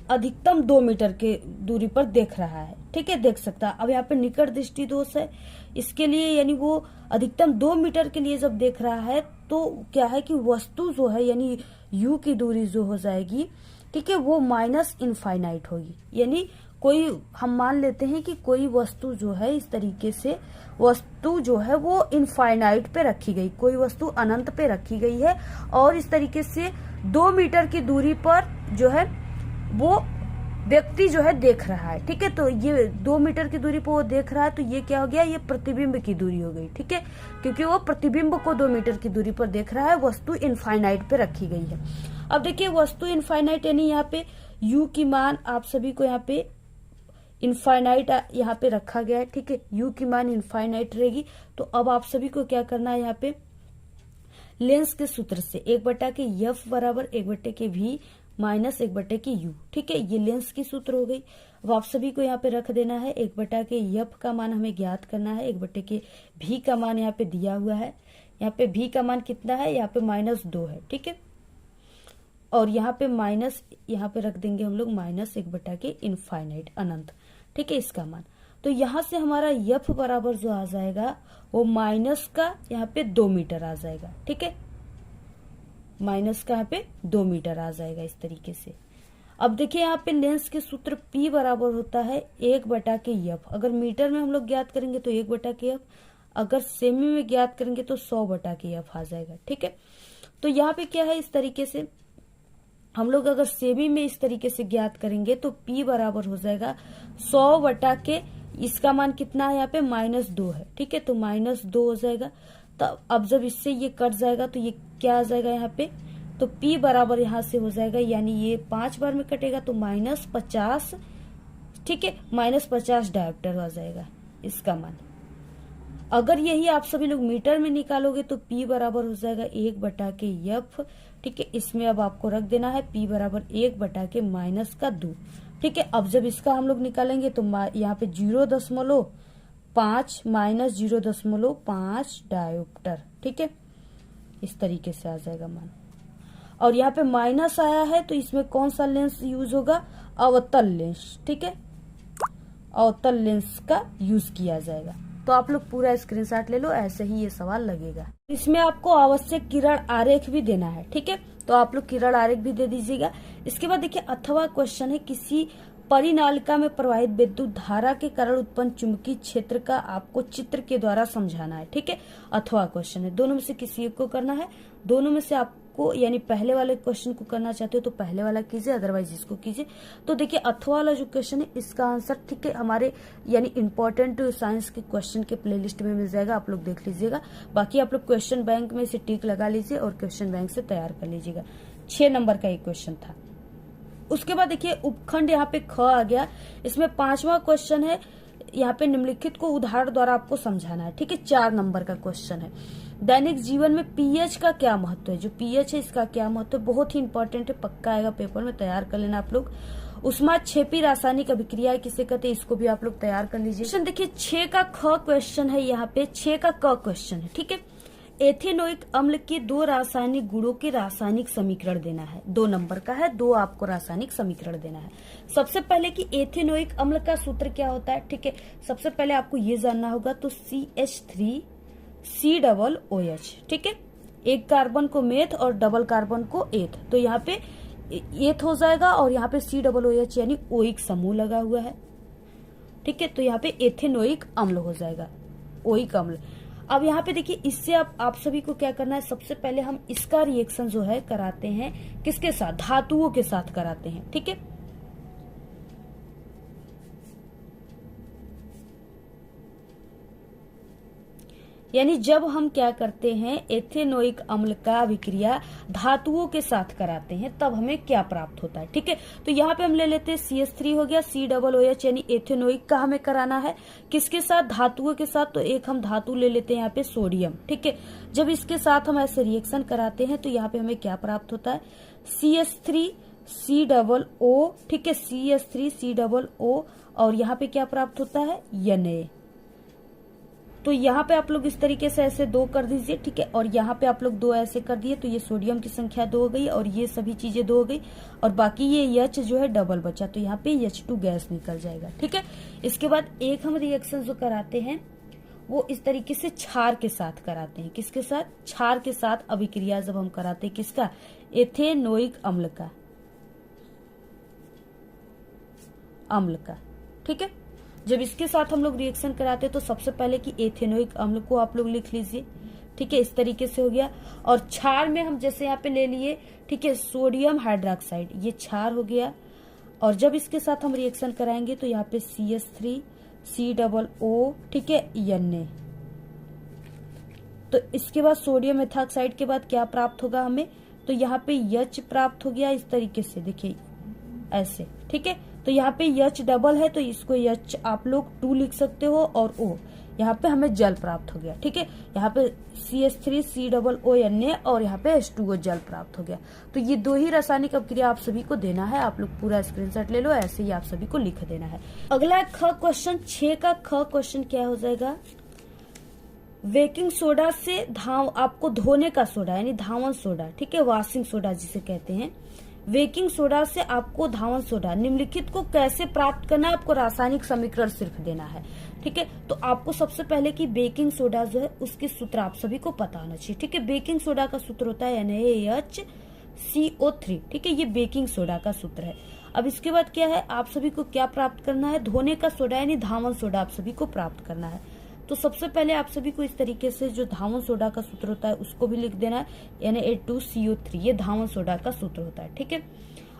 Speaker 1: अधिकतम 2 मीटर के दूरी पर देख रहा है। ठीक है, देख सकता है। अब यहाँ पे निकट दृष्टि दोष है, इसके लिए यानी वो अधिकतम 2 मीटर के लिए जब देख रहा है तो क्या है कि वस्तु जो है यानी U की दूरी जो हो जाएगी, ठीक है, वो माइनस इनफाइनाइट होगी। यानी कोई हम मान लेते हैं कि कोई वस्तु जो है इस तरीके से वस्तु जो है वो इनफाइनाइट पे रखी गई, कोई वस्तु अनंत पे रखी गई है और इस तरीके से 2 मीटर की दूरी पर जो है वो व्यक्ति जो है देख रहा है। ठीक है, तो ये 2 मीटर की दूरी पर वो देख रहा है तो ये क्या हो गया? ये प्रतिबिंब की दूरी हो गई। ठीक है, क्योंकि वो प्रतिबिंब को 2 मीटर की दूरी पर देख रहा है, वस्तु इनफाइनाइट पे रखी गई है। अब देखिए वस्तु इनफाइनाइट यानी यहाँ पे U की मान आप सभी को यहाँ पे इनफाइनाइट यहाँ पे रखा गया है। ठीक है, U की मान इनफाइनाइट रहेगी। तो अब आप सभी को क्या करना है, यहाँ पे लेंस के सूत्र से 1/F बराबर 1/V माइनस 1/U। ठीक है, ये लेंस की सूत्र हो गई। अब आप सभी को यहाँ पे रख देना है 1/F का मान हमें ज्ञात करना है, 1/V का मान यहाँ पे दिया हुआ है। यहाँ पे V का मान कितना है? यहाँ पे -2 है। ठीक है, और यहाँ पे माइनस यहाँ पे रख देंगे हम लोग -1/के इनफाइनाइट अनंत। ठीक है, इसका मान। तो यहाँ से हमारा F बराबर जो आ जाएगा वो माइनस का यहाँ पे 2 मीटर आ जाएगा। ठीक है, माइनस का यहाँ पे 2 मीटर आ जाएगा इस तरीके से। अब देखिए यहाँ पे लेंस के सूत्र P बराबर होता है 1/F। अगर मीटर में हम लोग ज्ञात करेंगे तो 1/F, अगर सेमी में ज्ञात करेंगे तो 100/F आ जाएगा। ठीक है, तो यहाँ पे क्या है, इस तरीके से हम लोग अगर सेमी में इस तरीके से ज्ञात करेंगे तो P बराबर हो जाएगा 100/, इसका मान कितना है यहाँ पे -2 है। ठीक है, तो -2 हो जाएगा। तो अब जब इससे ये कट जाएगा तो ये क्या आ जाएगा यहाँ पे, तो P बराबर यहाँ से हो जाएगा, यानी ये 5 बार में कटेगा तो -50। ठीक है, -50 डायोप्टर आ जाएगा इसका मान। अगर यही आप सभी लोग मीटर में निकालोगे तो P बराबर हो जाएगा 1/F। ठीक है, इसमें अब आपको रख देना है P बराबर 1/-2। ठीक है, अब जब इसका हम लोग निकालेंगे तो यहाँ पे 0.5 माइनस 0.5 डायोप्टर। ठीक है, इस तरीके से आ जाएगा मान। और यहाँ पे माइनस आया है तो इसमें कौन सा लेंस यूज होगा, अवतल लेंस। ठीक है, अवतल लेंस का यूज किया जाएगा। तो आप लोग पूरा स्क्रीनशॉट ले लो, ऐसे ही ये सवाल लगेगा। इसमें आपको आवश्यक किरण आरेख भी देना है। ठीक है, तो आप लोग किरण आरेख भी दे दीजिएगा। इसके बाद देखिए अथवा क्वेश्चन है, किसी परिनालिका में प्रवाहित विद्युत धारा के कारण उत्पन्न चुंबकीय क्षेत्र का आपको चित्र के द्वारा समझाना है। ठीक है, अथवा क्वेश्चन है, दोनों में से किसी एक को करना है। दोनों में से आपको यानी पहले वाले क्वेश्चन को करना चाहते हो तो पहले वाला कीजिए, अदरवाइज इसको कीजिए। तो देखिए अथवा वाला जो क्वेश्चन है इसका आंसर ठीक है हमारे यानी इंपॉर्टेंट साइंस के क्वेश्चन के प्लेलिस्ट में मिल जाएगा, आप लोग देख लीजिएगा। बाकी आप लोग क्वेश्चन बैंक में इसे टिक लगा लीजिए और क्वेश्चन बैंक से तैयार कर लीजिएगा। 6 नंबर का एक क्वेश्चन था। उसके बाद देखिए उपखंड यहाँ पे ख आ गया। इसमें 5वां क्वेश्चन है, यहाँ पे निम्नलिखित को उदाहरण द्वारा आपको समझाना है। ठीक है, 4 नंबर का क्वेश्चन है। दैनिक जीवन में पीएच का क्या महत्व है, जो पीएच है इसका क्या महत्व है, बहुत ही इंपॉर्टेंट है, पक्का आएगा पेपर में, तैयार कर लेना आप लोग। उष्माक्षेपी रासायनिक अभिक्रिया किसे कहते हैं, इसको भी आप लोग तैयार कर लीजिए। क्वेश्चन देखिए 6 का ख क्वेश्चन है, यहाँ पे 6 का क क्वेश्चन है। ठीक है, एथेनोइक अम्ल के 2 रासायनिक गुणों के रासायनिक समीकरण देना है। 2 नंबर का है, 2 आपको रासायनिक समीकरण देना है। सबसे पहले कि एथेनोइक अम्ल का सूत्र क्या होता है। ठीक है, सबसे पहले आपको ये जानना होगा, तो CH3COOH। ठीक है, एक कार्बन को मेथ और डबल कार्बन को एथ, तो यहाँ पे एथ हो जाएगा और यहाँ पे COOH यानी ओइक समूह लगा हुआ है। ठीक है, तो यहाँ पे एथेनोइक अम्ल हो जाएगा, ओइक अम्ल। अब यहाँ पे देखिए इससे आप सभी को क्या करना है, सबसे पहले हम इसका रिएक्शन जो है कराते हैं किसके साथ, धातुओं के साथ कराते हैं। ठीक है, यानी जब हम क्या करते हैं एथेनोइक अम्ल का अभिक्रिया धातुओं के साथ कराते हैं तब हमें क्या प्राप्त होता है। ठीक है, तो यहाँ पे हम ले लेते हैं CH3 हो गया, COOH यानी एथेनोइक का हमें कराना है किसके साथ, धातुओं के साथ। तो एक हम धातु ले लेते हैं यहाँ पे सोडियम। ठीक है, जब इसके साथ हम ऐसे रिएक्शन कराते हैं तो यहाँ पे हमें क्या प्राप्त होता है, CH3COO। ठीक है, CH3COO और यहाँ पे क्या प्राप्त होता है, Na। तो यहाँ पे आप लोग इस तरीके से ऐसे 2 कर दीजिए। ठीक है, और यहाँ पे आप लोग 2 ऐसे कर दिए तो ये सोडियम की संख्या 2 हो गई और ये सभी चीजें 2 हो गई और बाकी ये H जो है डबल बचा, तो यहाँ पे H2 गैस निकल जाएगा। ठीक है, इसके बाद एक हम रिएक्शन जो कराते हैं वो इस तरीके से क्षार के साथ कराते हैं। किसके साथ, क्षार के साथ अभिक्रिया जब हम कराते हैं किसका, एथेनोइक अम्ल का, ठीक है, जब इसके साथ हम लोग रिएक्शन कराते हैं तो सबसे पहले कि एथेनोइक अम्ल को आप लोग लिख लीजिए। ठीक है, इस तरीके से हो गया। और क्षार में हम जैसे यहाँ पे ले लिए, ठीक है, सोडियम हाइड्रोक्साइड, ये क्षार हो गया। और जब इसके साथ हम रिएक्शन कराएंगे तो यहाँ पे CH3COO, ठीक है, Na। तो इसके बाद सोडियम एथॉक्साइड के बाद क्या प्राप्त होगा हमें, तो यहाँ पे H प्राप्त हो गया इस तरीके से, देखिए ऐसे। ठीक है, तो यहाँ पे H डबल है तो इसको H आप लोग 2 लिख सकते हो और O, यहाँ पे हमें जल प्राप्त हो गया। ठीक है, यहाँ पे CH3COO और यहाँ पे H2O जल प्राप्त हो गया। तो ये 2 ही रासायनिक अभिक्रिया आप सभी को देना है, आप लोग पूरा स्क्रीनशॉट ले लो, ऐसे ही आप सभी को लिख देना है। अगला ख क्वेश्चन, 6 का ख क्वेश्चन क्या हो जाएगा, बेकिंग सोडा से आपको धोने का सोडा यानी धावन सोडा, ठीक है, वॉशिंग सोडा जिसे कहते हैं, बेकिंग सोडा से आपको धावन सोडा निम्नलिखित को कैसे प्राप्त करना है, आपको रासायनिक समीकरण सिर्फ देना है। ठीक है, तो आपको सबसे पहले कि बेकिंग सोडा जो है उसके सूत्र आप सभी को पता होना चाहिए। ठीक है, बेकिंग सोडा का सूत्र होता है NaHCO3। ठीक है, ये बेकिंग सोडा का सूत्र है। अब इसके बाद क्या है, आप सभी को क्या प्राप्त करना है, धोने का सोडा यानी धावन सोडा आप सभी को प्राप्त करना है। तो सबसे पहले आप सभी को इस तरीके से जो धावन सोडा का सूत्र होता है उसको भी लिख देना है, Na2CO3, ये धावन सोडा का सूत्र होता है। ठीक है,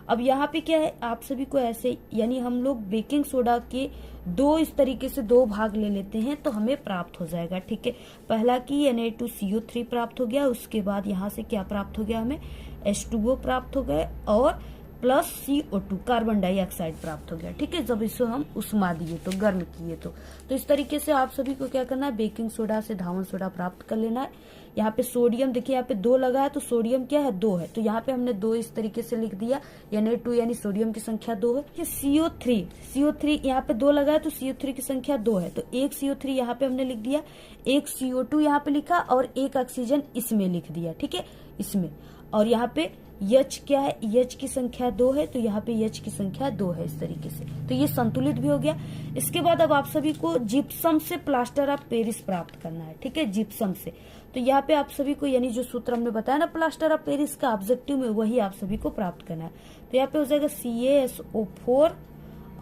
Speaker 1: अब यहाँ पे क्या है, आप सभी को ऐसे यानी हम लोग बेकिंग सोडा के 2 इस तरीके से 2 भाग ले लेते हैं तो हमें प्राप्त हो जाएगा। ठीक है, पहला कि Na2CO3 प्राप्त हो गया, उसके बाद यहाँ से क्या प्राप्त हो गया, हमें H2O प्राप्त हो गए और प्लस CO2 कार्बन डाइऑक्साइड प्राप्त हो गया। ठीक है, जब इसको हम उष्मा दिए तो गर्म किए तो इस तरीके से आप सभी को क्या करना है, बेकिंग सोडा से धावन सोडा प्राप्त कर लेना है। यहाँ पे सोडियम देखिए, यहाँ पे 2 लगा है तो सोडियम क्या है 2 है, तो यहाँ पे हमने 2 इस तरीके से लिख दिया, Na2 यानी सोडियम की संख्या 2 है। CO3 यहाँ पे 2 लगा है तो CO3 की संख्या 2 है, तो एक CO3 यहाँ पे हमने लिख दिया, एक CO2 यहाँ पे लिखा और एक ऑक्सीजन इसमें लिख दिया। ठीक है, इसमें, और यहाँ पे H क्या है, H की संख्या 2 है, तो यहाँ पे H की संख्या 2 है इस तरीके से, तो ये संतुलित भी हो गया। इसके बाद अब आप सभी को जिप्सम से प्लास्टर ऑफ पेरिस प्राप्त करना है। ठीक है, जिप्सम से, तो यहाँ पे आप सभी को यानी जो सूत्र हमने बताया ना प्लास्टर ऑफ पेरिस का ऑब्जेक्टिव में, वही आप सभी को प्राप्त करना है। तो यहाँ पे हो जाएगा CaSO4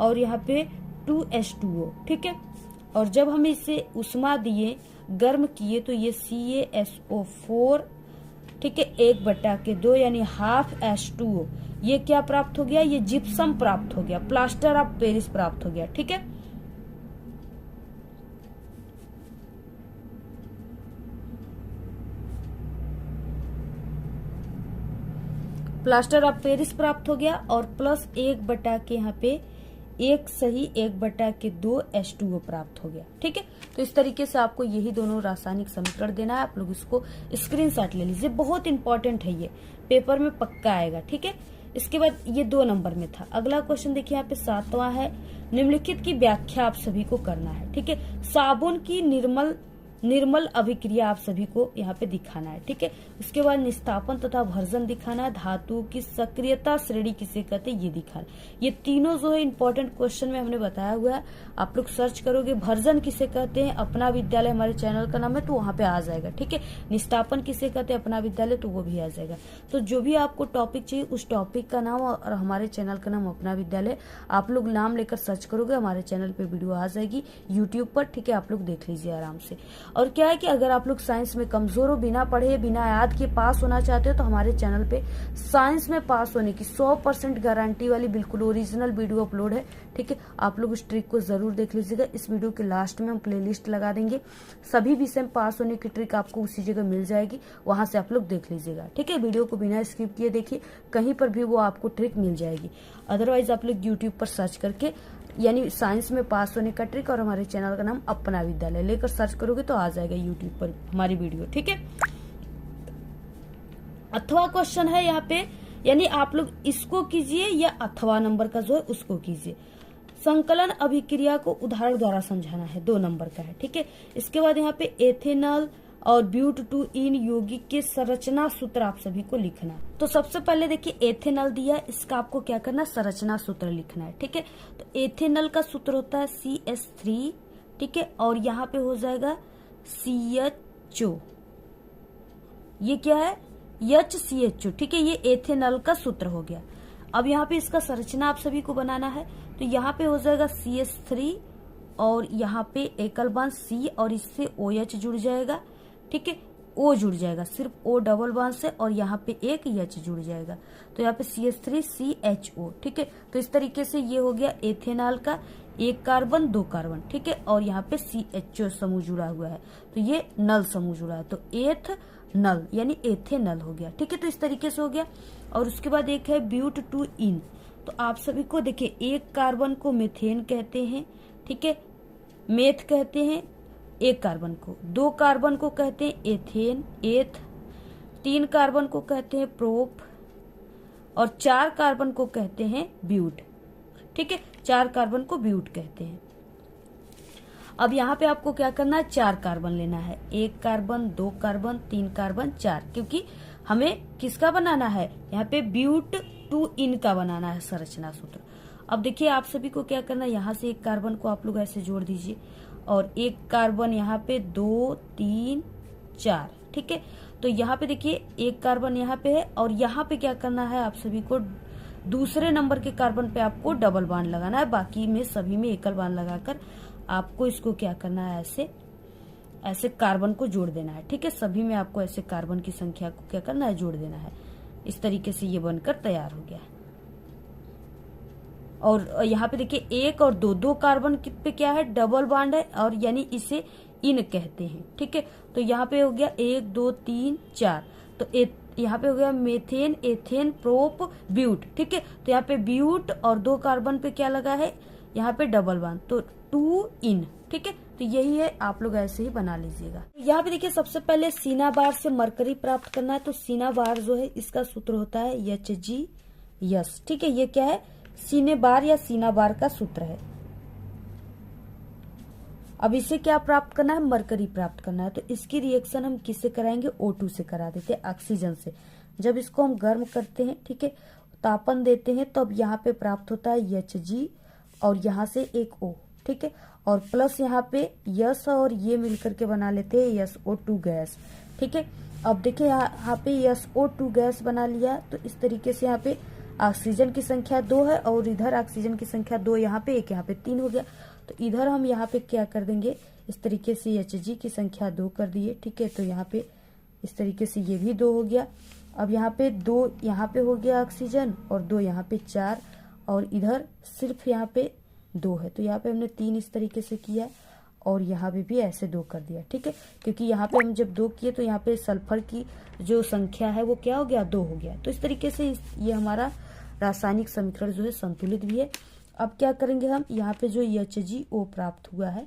Speaker 1: और यहाँ पे 2H2O। ठीक है, और जब हम इसे उष्मा दिए, गर्म किए, तो ये CaSO4, ठीक है, 1/2 यानी हाफ H2O, ये क्या प्राप्त हो गया, ये जिप्सम प्राप्त हो गया, प्लास्टर ऑफ पेरिस प्राप्त हो गया। ठीक है, प्लास्टर ऑफ पेरिस प्राप्त हो गया और प्लस 1/, यहाँ पे 1 सही 1/2 H2O प्राप्त हो गया। ठीक है, तो इस तरीके से आपको यही दोनों रासायनिक समीकरण देना है। आप लोग इसको स्क्रीनशॉट ले लीजिए, बहुत इंपॉर्टेंट है, ये पेपर में पक्का आएगा। ठीक है, इसके बाद ये 2 नंबर में था। अगला क्वेश्चन देखिए, यहाँ पे 7वां है, निम्नलिखित की व्याख्या आप सभी को करना है। ठीक है, साबुन की निर्मल अभिक्रिया आप सभी को यहाँ पे दिखाना है। ठीक है, उसके बाद निस्तापन तथा भर्जन दिखाना है, धातु की सक्रियता श्रेणी किसे कहते हैं ये दिखाना है। ये तीनों जो है इंपॉर्टेंट क्वेश्चन में हमने बताया हुआ है, आप लोग सर्च करोगे भर्जन किसे कहते हैं, अपना विद्यालय हमारे चैनल का नाम है, तो वहां पे आ जाएगा। ठीक है, निस्तापन किसे कहते हैं अपना विद्यालय, तो वो भी आ जाएगा। तो जो भी आपको टॉपिक चाहिए उस टॉपिक का नाम और हमारे चैनल का नाम अपना विद्यालय, आप लोग नाम लेकर सर्च करोगे, हमारे चैनल पे वीडियो आ जाएगी यूट्यूब पर। ठीक है, आप लोग देख लीजिए आराम से। और क्या है कि अगर आप लोग साइंस में कमजोर हो, बिना पढ़े बिना याद के पास होना चाहते हो, तो हमारे चैनल पे साइंस में पास होने की 100% गारंटी वाली बिल्कुल ओरिजिनल वीडियो अपलोड है। ठीक है, आप लोग उस ट्रिक को जरूर देख लीजिएगा। इस वीडियो के लास्ट में हम प्लेलिस्ट लगा देंगे, सभी विषय में पास होने की ट्रिक आपको उसी जगह मिल जाएगी, वहां से आप लोग देख लीजिएगा। ठीक है, वीडियो को बिना स्किप किए देखिए, कहीं पर भी वो आपको ट्रिक मिल जाएगी। अदरवाइज आप लोग यूट्यूब पर सर्च करके यानी साइंस में पास होने का ट्रिक और हमारे चैनल का नाम अपना विद्यालय लेकर सर्च करोगे तो आ जाएगा यूट्यूब पर हमारी वीडियो। ठीक है, अथवा क्वेश्चन है यहाँ पे, यानी आप लोग इसको कीजिए या अथवा नंबर का जो है उसको कीजिए। संकलन अभिक्रिया को उदाहरण द्वारा समझाना है, 2 नंबर का है। ठीक है, इसके बाद यहाँ पे एथेनॉल और ब्यूट-टू-इन यौगिक के संरचना सूत्र आप सभी को लिखना है। तो सबसे पहले देखिए एथेनॉल दिया, इसका आपको क्या करना है, संरचना सूत्र लिखना है। ठीक है, तो एथेनॉल का सूत्र होता है CH3। ठीक है, और यहाँ पे हो जाएगा CHO, ये क्या है HCHO। ठीक है, ये एथेनॉल का सूत्र हो गया। अब यहाँ पे इसका संरचना आप सभी को बनाना है, तो यहाँ पे हो जाएगा CH3 और यहाँ पे एकल बांध C और इससे OH जुड़ जाएगा। ठीक है, O जुड़ जाएगा सिर्फ O डबल बांध से, और यहाँ पे एक H जुड़ जाएगा, तो यहाँ पे CH3CHO। ठीक है, तो इस तरीके से ये हो गया एथेनॉल का 1 कार्बन 2 कार्बन। ठीक है, और यहाँ पे CHO समूह जुड़ा हुआ है, तो ये नल समूह जुड़ा है, तो एथ नल यानी एथेनॉल हो गया। ठीक है, तो इस तरीके से हो गया। और उसके बाद एक है ब्यूट-टू-इन, तो आप सभी को देखिए 1 कार्बन को मेथेन कहते हैं। ठीक है, मेथ कहते हैं 1 कार्बन को, 2 कार्बन को कहते हैं एथेन एथ, 3 कार्बन को कहते हैं प्रोप और 4 कार्बन को कहते हैं ब्यूट। ठीक है, 4 कार्बन को ब्यूट कहते हैं। अब यहाँ पे आपको क्या करना है, 4 कार्बन लेना है, 1 कार्बन 2 कार्बन 3 कार्बन 4, क्योंकि हमें किसका बनाना है, यहाँ पे ब्यूट-टू-इन का बनाना है संरचना सूत्र। अब देखिए आप सभी को क्या करना है, यहाँ से 1 कार्बन को आप लोग ऐसे जोड़ दीजिए और 1 कार्बन यहाँ पे 2 3 4। ठीक है, तो यहाँ पे देखिए 1 कार्बन यहाँ पे है और यहाँ पे क्या करना है, आप सभी को दूसरे नंबर के कार्बन पे आपको डबल बांड लगाना है, बाकी में सभी में एकल बांड लगाकर आपको इसको क्या करना है, ऐसे कार्बन को जोड़ देना है। ठीक है, सभी में आपको ऐसे कार्बन की संख्या को क्या करना है, जोड़ देना है। इस तरीके से ये बनकर तैयार हो गया। और यहाँ पे देखिए 1 और 2 कार्बन पे क्या है, डबल बांड है, और यानी इसे इन कहते हैं। ठीक है, तो यहाँ पे हो गया 1 2 3 4, तो यहाँ पे हो गया मेथेन, एथेन, प्रोप, ब्यूट। ठीक है, तो यहाँ पे ब्यूट और 2 कार्बन पे क्या लगा है, यहाँ पे डबल बॉन्ड, तो 2 इन। ठीक है, तो यही है, आप लोग ऐसे ही बना लीजिएगा। यहाँ पे देखिए सबसे पहले सीना बार से मरकरी प्राप्त करना है, तो सीना बार जो है इसका सूत्र होता है HgS। ठीक है, ये क्या है, सीने बार या सीना बार का सूत्र है। अब इसे क्या प्राप्त करना है, मरकरी प्राप्त करना है, तो इसकी रिएक्शन हम किससे कराएंगे, O2 से करा देते हैं, ऑक्सीजन से। जब इसको हम गर्म करते हैं, ठीक है, तापन देते हैं, तब यहाँ पे प्राप्त होता है Hg और यहाँ से एक O। ठीक है, और प्लस यहाँ पे यस और ये मिलकर के बना लेते हैं SO2 गैस। ठीक है, अब देखिए यहाँ पे SO2 गैस बना लिया, तो इस तरीके से यहाँ पे ऑक्सीजन की संख्या 2 है और इधर ऑक्सीजन की संख्या 2, यहाँ पे 1, यहाँ पे 3 हो गया। तो इधर हम यहाँ पे क्या कर देंगे, इस तरीके से Hg की संख्या 2 कर दिए। ठीक है, तो यहाँ पे इस तरीके से ये भी 2 हो गया। अब यहाँ पे 2 यहाँ पे हो गया ऑक्सीजन और 2 यहाँ पे 4, और इधर सिर्फ यहाँ पे 2 है, तो यहाँ पे हमने 3 इस तरीके से किया और यहाँ पे भी ऐसे 2 कर दिया। ठीक है, क्योंकि यहाँ पे हम जब 2 किए तो यहाँ पे सल्फर की जो संख्या है वो क्या हो गया, 2 हो गया। तो इस तरीके से ये हमारा रासायनिक समीकरण जो है संतुलित भी है। अब क्या करेंगे हम, यहाँ पे जो HgO प्राप्त हुआ है,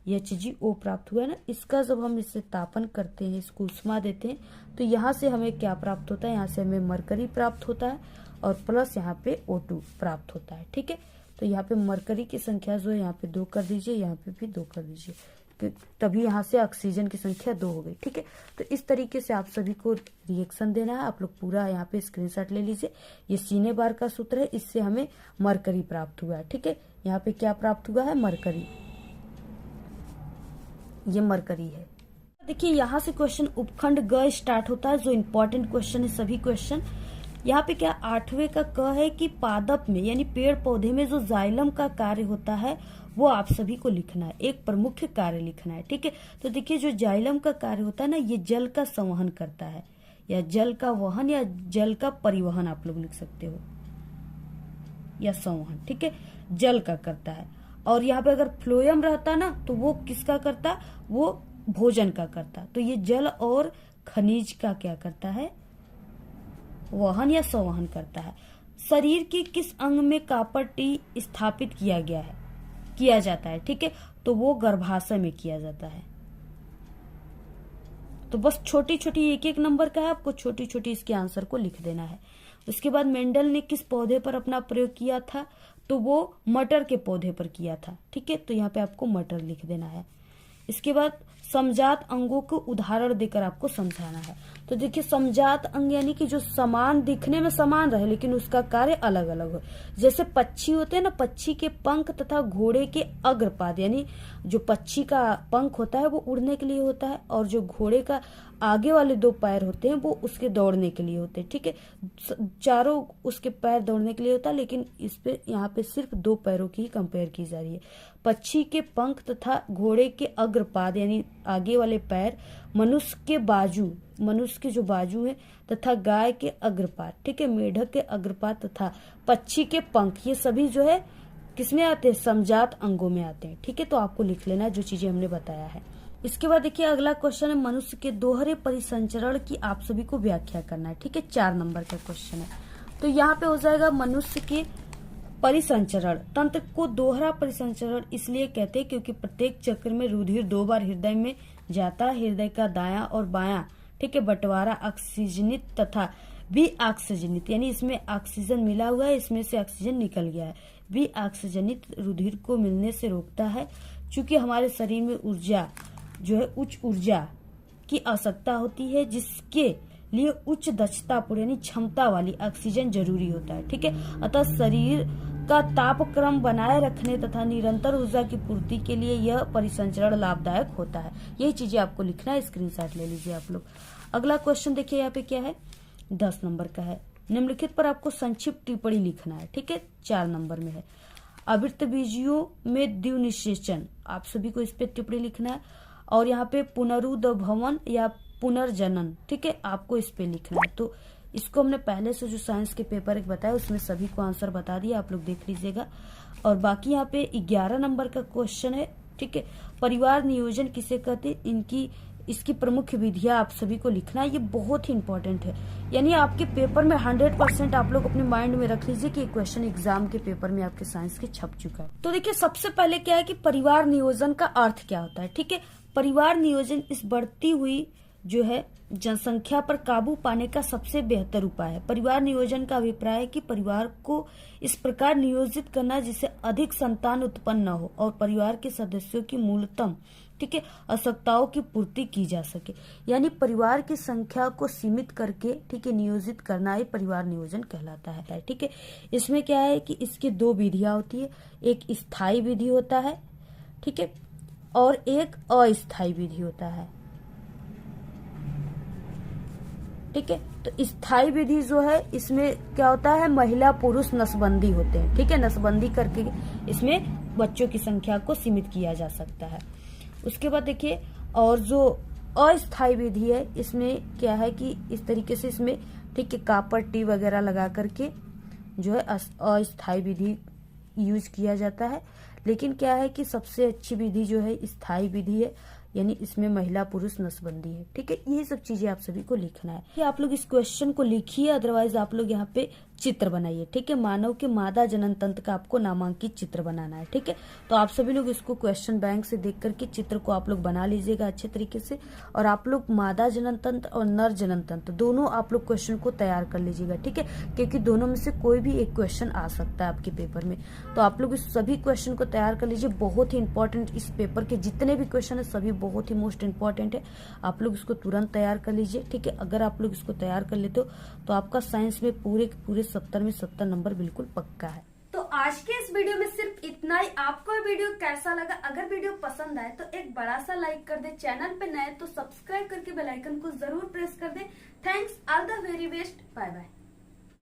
Speaker 1: HgO प्राप्त हुआ है ना, इसका जब हम इससे तापन करते हैं, इसको उष्मा देते हैं, तो यहाँ से हमें क्या प्राप्त होता है, यहाँ से हमें मरकरी प्राप्त होता है और प्लस यहाँ पे O2 प्राप्त होता है। ठीक है, तो यहाँ पे मरकरी की संख्या जो है यहाँ पे 2 कर दीजिए, यहाँ पे भी 2 कर दीजिए, तभी यहाँ से ऑक्सीजन की संख्या 2 हो गई। ठीक है, तो इस तरीके से आप सभी को रिएक्शन देना है। आप लोग पूरा यहाँ पे स्क्रीनशॉट ले लीजिए। ये सीने बार का सूत्र है, इससे हमें मरकरी प्राप्त हुआ है। ठीक है, यहाँ पे क्या प्राप्त हुआ है, मरकरी, ये मरकरी है। देखिए यहाँ से क्वेश्चन उपखंड ग स्टार्ट होता है, जो इम्पोर्टेंट क्वेश्चन है सभी क्वेश्चन। यहाँ पे क्या 8वें का क है कि पादप में यानी पेड़ पौधे में जो जाइलम का कार्य होता है वो आप सभी को लिखना है, एक प्रमुख कार्य लिखना है। ठीक है, तो देखिए जो जाइलम का कार्य होता है ना, ये जल का संवहन करता है, या जल का वहन या जल का परिवहन आप लोग लिख सकते हो, या संवहन। ठीक है, जल का करता है। और यहाँ पे अगर फ्लोएम रहता ना तो वो किसका करता, वो भोजन का करता। तो ये जल और खनिज का क्या करता है, वहन या संवहन करता है। शरीर के किस अंग में कॉपर टी स्थापित किया जाता है। ठीक है, तो वो गर्भाशय में किया जाता है। तो बस छोटी छोटी एक एक नंबर का है, आपको छोटी छोटी इसके आंसर को लिख देना है। उसके बाद मेंडल ने किस पौधे पर अपना प्रयोग किया था, तो वो मटर के पौधे पर किया था। ठीक है, तो यहाँ पे आपको मटर लिख देना है। इसके बाद समजात अंगों को उदाहरण देकर आपको समझाना है। तो देखिए समजात अंग यानी कि जो समान दिखने में समान रहे लेकिन उसका कार्य अलग अलग हो। जैसे पक्षी होते हैं ना, पक्षी के पंख तथा घोड़े के अग्रपाद, यानी जो पक्षी का पंख होता है वो उड़ने के लिए होता है और जो घोड़े का आगे वाले 2 पैर होते हैं वो उसके दौड़ने के लिए होते हैं। ठीक है, चारों उसके पैर दौड़ने के लिए होता है, लेकिन इस पे यहाँ पे सिर्फ 2 पैरों की ही कंपेयर की जा रही है। पक्षी के पंख तथा घोड़े के अग्रपाद यानी आगे वाले पैर, मनुष्य के बाजू, मनुष्य के जो बाजू है, तथा गाय के अग्रपाद, ठीक है, मेढक के अग्रपाद तथा पक्षी के पंख, ये सभी जो है किसमें आते हैं, समजात अंगों में आते हैं। ठीक है, तो आपको लिख लेना है जो चीजें हमने बताया है। इसके बाद देखिए अगला क्वेश्चन है, मनुष्य के दोहरे परिसंचरण की आप सभी को व्याख्या करना है। ठीक है, 4 नंबर का क्वेश्चन है। तो यहाँ पे हो जाएगा मनुष्य के परिसंचरण तंत्र को दोहरा परिसंचरण इसलिए कहते हैं क्योंकि प्रत्येक चक्र में रुधिर 2 बार हृदय में जाता है। हृदय का दायां और बायां, ठीक है, बंटवारा ऑक्सीजनित तथा विऑक्सीजनित, यानी इसमें ऑक्सीजन मिला हुआ है, इसमें से ऑक्सीजन निकल गया है, विऑक्सीजनित रुधिर को मिलने से रोकता है। चूंकि हमारे शरीर में ऊर्जा जो है उच्च ऊर्जा की आवश्यकता होती है, जिसके लिए उच्च दक्षतापूर्ण यानी क्षमता वाली ऑक्सीजन जरूरी होता है। ठीक है, अतः शरीर का तापक्रम बनाए रखने तथा निरंतर ऊर्जा की पूर्ति के लिए यह परिसंचरण लाभदायक होता है। यही चीजें आपको लिखना है, स्क्रीनशॉट ले लीजिए आप लोग। अगला क्वेश्चन देखिए यहाँ पे क्या है, 10 नंबर का है। निम्नलिखित पर आपको संक्षिप्त टिप्पणी लिखना है। ठीक है, 4 नंबर में है। आवृतबीजियों में द्विनिषेचन, आप सभी को इस पे टिप्पणी लिखना है। और यहाँ पे पुनरुद्भवन या पुनर्जनन, ठीक है, आपको इस पे लिखना है। तो इसको हमने पहले से जो साइंस के पेपर एक बताया उसमें सभी को आंसर बता दिया, आप लोग देख लीजिएगा। और बाकी यहाँ पे 11 नंबर का क्वेश्चन है। ठीक है, परिवार नियोजन किसे कहते हैं, इनकी इसकी प्रमुख विधियां आप सभी को लिखना है, ये बहुत ही इंपॉर्टेंट है। यानी आपके पेपर में 100% आप लोग अपने माइंड में रख लीजिए कि क्वेश्चन एग्जाम के पेपर में आपके साइंस के छप चुका है। तो देखिए सबसे पहले क्या है कि परिवार नियोजन का अर्थ क्या होता है। ठीक है, परिवार नियोजन इस बढ़ती हुई जो है जनसंख्या पर काबू पाने का सबसे बेहतर उपाय है। परिवार नियोजन का अभिप्राय है कि परिवार को इस प्रकार नियोजित करना जिससे अधिक संतान उत्पन्न न हो और परिवार के सदस्यों की मूलतम ठीक है आवश्यकताओं की पूर्ति की जा सके। यानी परिवार की संख्या को सीमित करके ठीक है नियोजित करना ही परिवार नियोजन कहलाता है। ठीक है, इसमें क्या है कि इसकी दो विधियां होती है, एक स्थायी विधि होता है ठीक है और एक अस्थायी विधि होता है। ठीक है, तो स्थायी विधि जो है इसमें क्या होता है, महिला पुरुष नसबंदी होते हैं। ठीक है, नसबंदी करके इसमें बच्चों की संख्या को सीमित किया जा सकता है। उसके बाद देखिए और जो अस्थायी विधि है इसमें क्या है कि इस तरीके से इसमें ठीक है कापर टी वगैरह लगा करके जो है अस्थायी विधि यूज किया जाता है। लेकिन क्या है कि सबसे अच्छी विधि जो है स्थायी विधि है, यानी इसमें महिला पुरुष नसबंदी है। ठीक है, ये सब चीजें आप सभी को लिखना है। कि आप लोग इस क्वेश्चन को लिखिए, अदरवाइज आप लोग यहाँ पे चित्र बनाइए। ठीक है, मानव के मादा जनन तंत्र का आपको नामांकित चित्र बनाना है। ठीक है, तो आप सभी लोग इसको क्वेश्चन बैंक से देख करके चित्र को आप लोग बना लीजिएगा अच्छे तरीके से। और आप लोग मादा जनन तंत्र और नर जनन तंत्र दोनों आप लोग क्वेश्चन को तैयार कर लीजिएगा। ठीक है, क्योंकि दोनों में से कोई भी एक क्वेश्चन आ सकता है आपके पेपर में। तो आप लोग इस सभी क्वेश्चन को तैयार कर लीजिए, बहुत ही इंपॉर्टेंट इस पेपर के जितने भी क्वेश्चन है सभी बहुत ही मोस्ट इंपॉर्टेंट है। आप लोग इसको तुरंत तैयार कर लीजिए। ठीक है, अगर आप लोग इसको तैयार कर लेते हो तो आपका साइंस में पूरे 70 में 70 नंबर बिल्कुल पक्का है।
Speaker 2: तो आज के इस वीडियो में सिर्फ इतना ही। आपको ये वीडियो कैसा लगा? अगर वीडियो पसंद आए तो एक बड़ा सा लाइक कर दे, चैनल पे नए तो सब्सक्राइब करके बेल आइकन को जरूर प्रेस कर दे। Thanks, all the very best, bye bye.